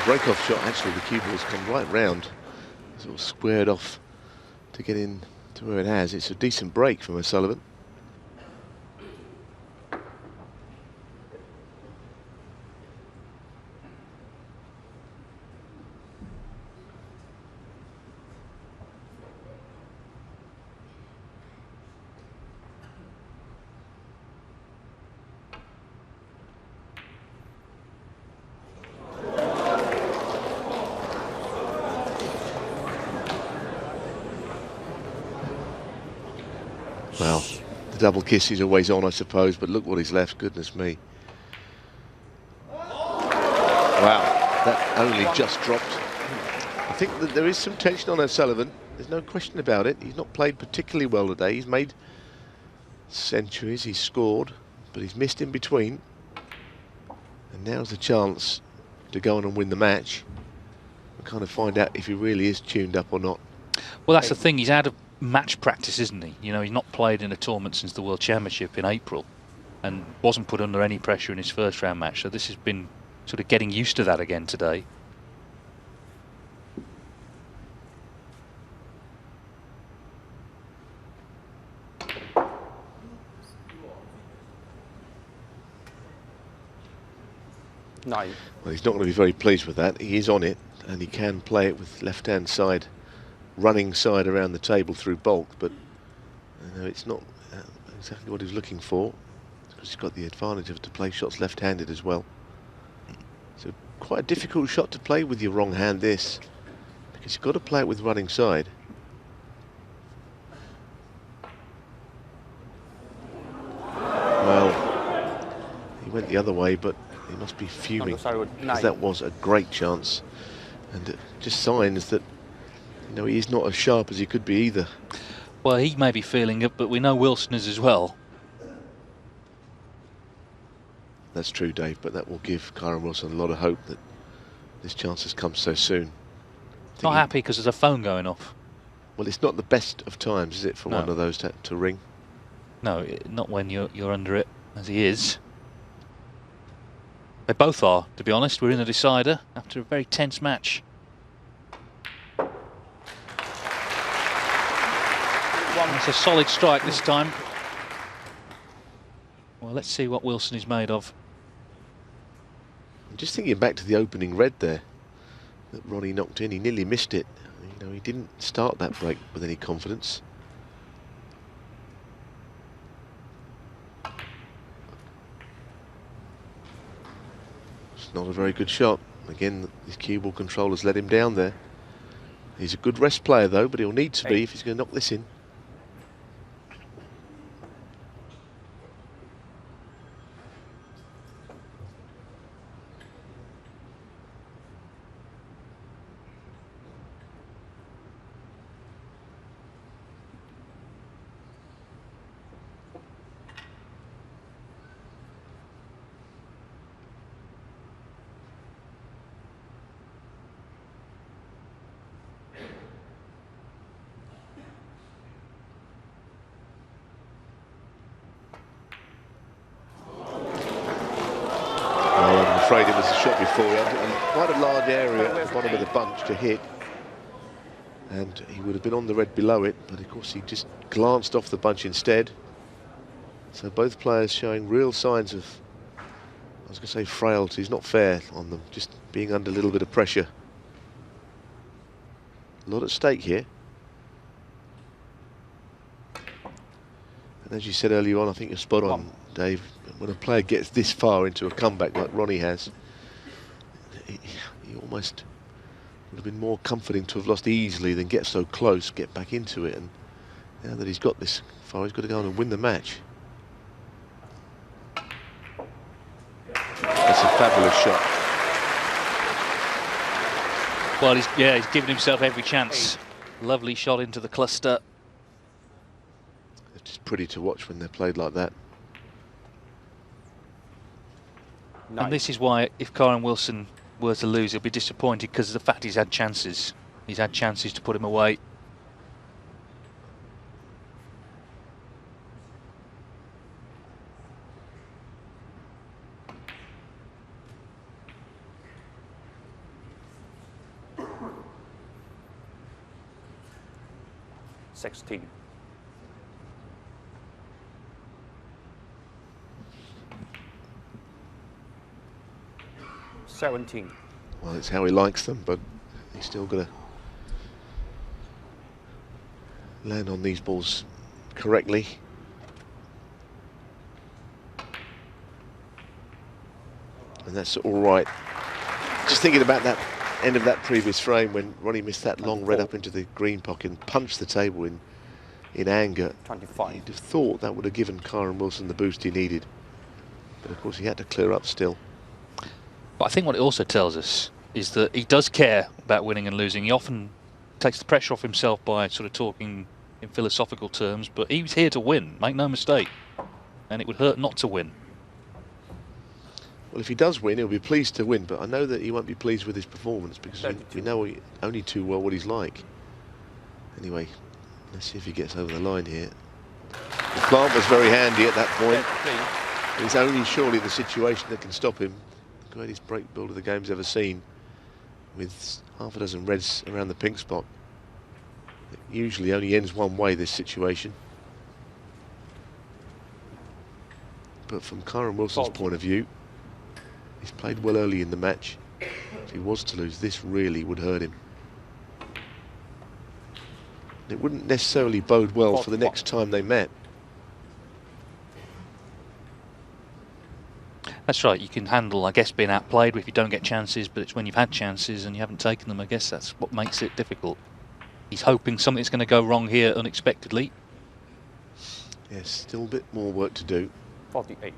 break-off shot, actually, the cue ball's come right round, sort of squared off to get in to where it has. It's a decent break from O'Sullivan. Well, the double kiss is always on, I suppose, but look what he's left, goodness me. Wow, that only just dropped. I think that there is some tension on O'Sullivan, there's no question about it. He's not played particularly well today. He's made centuries, he's scored, but he's missed in between. And now's the chance to go on and win the match and kind of find out if he really is tuned up or not. Well, that's the thing, he's out of match practice, isn't he? You know, he's not played in a tournament since the World Championship in April and wasn't put under any pressure in his first round match, so this has been sort of getting used to that again today. No. Well, he's not going to be very pleased with that. He is on it and he can play it with left-hand side, running side around the table through bulk, but it's not exactly what he was looking for, because he's got the advantage of to play shots left-handed as well. So quite a difficult shot to play with your wrong hand, this, because you've got to play it with running side. Well, he went the other way, but he must be fuming, because that was a great chance, and it just signs that, you know, he's not as sharp as he could be either. Well, he may be feeling it, but we know Wilson is as well. That's true, Dave, but that will give Kyren Wilson a lot of hope that this chance has come so soon. Not happy because there's a phone going off. Well, it's not the best of times, is it, for one of those to ring? No, not when you're under it, as he is. They both are, to be honest. We're in the decider after a very tense match. It's a solid strike this time. Well, let's see what Wilson is made of. I'm just thinking back to the opening red there that Ronnie knocked in. He nearly missed it. You know, he didn't start that break with any confidence. It's not a very good shot. Again, his cue ball control has let him down there. He's a good rest player though, but he'll need to be if he's going to knock this in. I'm afraid it was a shot before. He had quite a large area at the bottom of the bunch to hit, and he would have been on the red below it, but of course he just glanced off the bunch instead. So both players showing real signs of, I was going to say frailty, it's not fair on them, just being under a little bit of pressure. A lot at stake here. And as you said earlier on, I think you're spot on, Dave. When a player gets this far into a comeback like Ronnie has, he almost would have been more comforting to have lost easily than get so close, get back into it. And now that he's got this far, he's got to go on and win the match. That's a fabulous shot. Well, he's given himself every chance. Lovely shot into the cluster. It's just pretty to watch when they're played like that. And this is why, if Kyren Wilson were to lose, he'll be disappointed because of the fact he's had chances. He's had chances to put him away. 16. Well, it's how he likes them, but he's still got to land on these balls correctly. And that's all right. Just thinking about that end of that previous frame when Ronnie missed that long red up into the green pocket and punched the table in anger. 25. You'd have thought that would have given Kyren Wilson the boost he needed. But of course he had to clear up still. But I think what it also tells us is that he does care about winning and losing. He often takes the pressure off himself by sort of talking in philosophical terms, but he's here to win, make no mistake. And it would hurt not to win. Well, if he does win, he'll be pleased to win, but I know that he won't be pleased with his performance because we know only too well what he's like. Anyway, let's see if he gets over the line here. The plant was very handy at that point. It's only surely the situation that can stop him. The greatest break builder the game's ever seen, with half a dozen reds around the pink spot. It usually only ends one way, this situation. But from Kyren Wilson's point of view, he's played well early in the match. If he was to lose, this really would hurt him. It wouldn't necessarily bode well for the next time they met. That's right, you can handle, I guess, being outplayed if you don't get chances, but it's when you've had chances and you haven't taken them, I guess that's what makes it difficult. He's hoping something's going to go wrong here unexpectedly. Yes, still a bit more work to do. 48.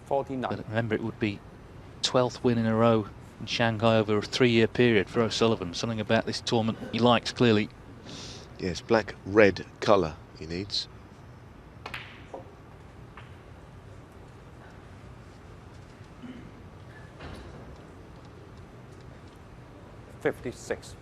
49. But remember, it would be 12th win in a row in Shanghai over a 3-year period for O'Sullivan. Something about this tournament he likes, clearly. Yes, black-red colour he needs. 56.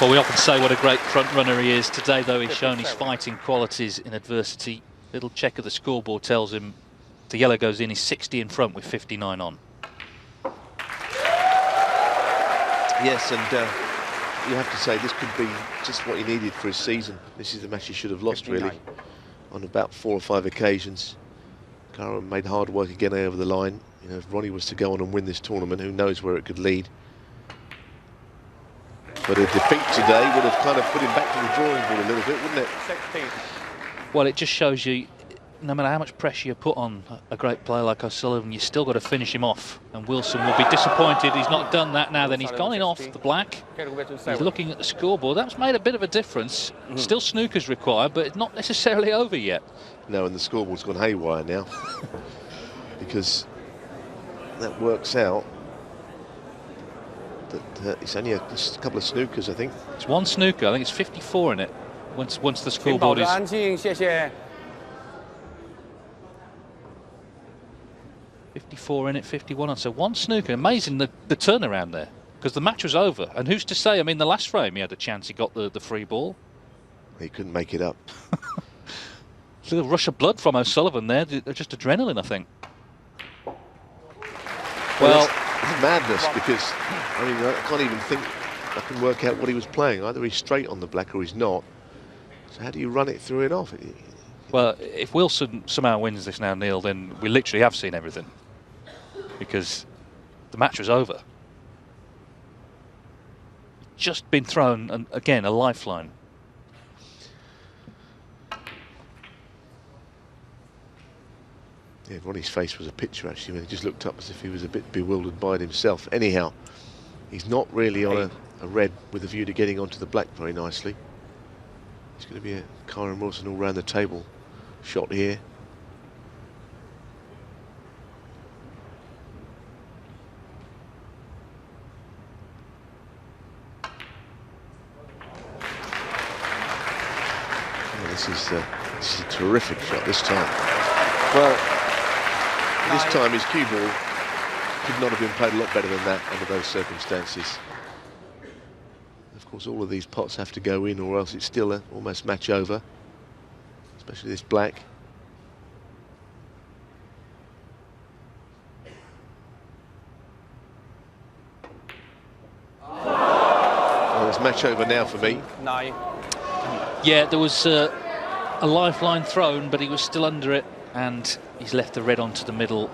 Well, we often say what a great front runner he is. Today, though, he's shown his fighting qualities in adversity. Little check of the scoreboard tells him the yellow goes in. He's 60 in front with 59 on. Yes, and you have to say this could be just what he needed for his season. This is the match he should have lost, 59. really, on about 4 or 5 occasions. Kyren made hard work again over the line. You know, if Ronnie was to go on and win this tournament, who knows where it could lead. But a defeat today would have kind of put him back to the drawing board a little bit, wouldn't it? 16. Well, it just shows you, no matter how much pressure you put on a great player like O'Sullivan, you still got to finish him off. And Wilson will be disappointed he's not done that now. Then he's gone in off the black. He's looking at the scoreboard. That's made a bit of a difference. Still snooker's required, but it's not necessarily over yet. No, and the scoreboard's gone haywire now. Because that works out that it's only just a couple of snookers, I think. It's one snooker. I think it's 54 in it. Once the scoreboard is... 54 in it, 51 on. So one snooker. Amazing the turnaround there, because the match was over. And who's to say? I mean, the last frame he had a chance. He got the free ball. He couldn't make it up. A little rush of blood from O'Sullivan there. Just adrenaline, I think. Well, it's madness, because I mean, I can't even think I can work out what he was playing. Either he's straight on the black or he's not. So how do you run it through it off? Well, if Wilson somehow wins this now, Neil, then we literally have seen everything, because the match was over. Just been thrown, and again, a lifeline. Yeah, Ronnie's face was a picture, actually, when he just looked up as if he was a bit bewildered by it himself. Anyhow, he's not really on a red with a view to getting onto the black very nicely. It's going to be a Kyren Wilson all round the table shot here. Oh, this is a terrific shot this time. Well, this time his cue ball could not have been played a lot better than that under those circumstances. course, all of these pots have to go in, or else it's still almost match over, especially this black. Well, it's match over now for me. 9. Yeah, there was a lifeline thrown, but he was still under it, and he's left the red onto the middle.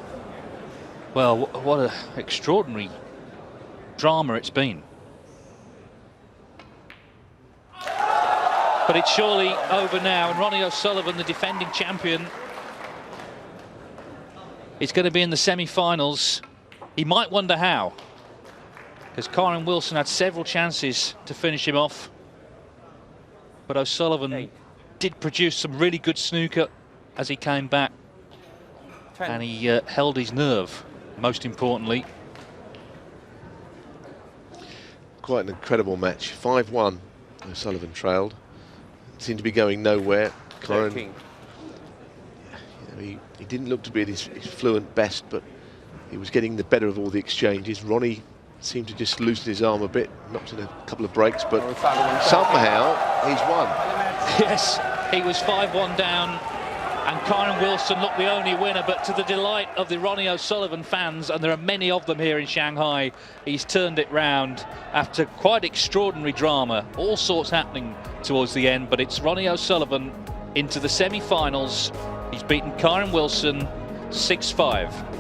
Well, what an extraordinary drama it's been. But it's surely over now, and Ronnie O'Sullivan, the defending champion, is going to be in the semi-finals. He might wonder how, because Kyren Wilson had several chances to finish him off, but O'Sullivan did produce some really good snooker as he came back, 10. and he held his nerve, most importantly. Quite an incredible match. 5-1, O'Sullivan trailed. Seemed to be going nowhere. Kyren, 13. he didn't look to be at his fluent best, but he was getting the better of all the exchanges. Ronnie seemed to just loosen his arm a bit, knocked in a couple of breaks, but somehow he's won. Yes, he was 5-1 down, and Kyren Wilson looked the only winner, but to the delight of the Ronnie O'Sullivan fans, and there are many of them here in Shanghai, he's turned it round after quite extraordinary drama, all sorts happening towards the end, but it's Ronnie O'Sullivan into the semi-finals. He's beaten Kyren Wilson 6-5.